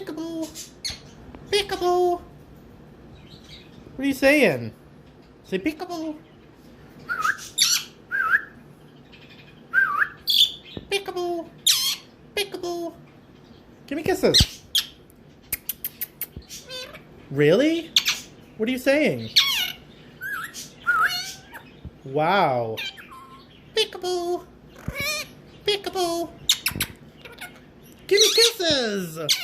Peekaboo. Peekaboo. What are you saying? Say peekaboo. Peekaboo. Peekaboo. Give me kisses. Really? What are you saying? Wow. Peekaboo. Peekaboo. Give me kisses.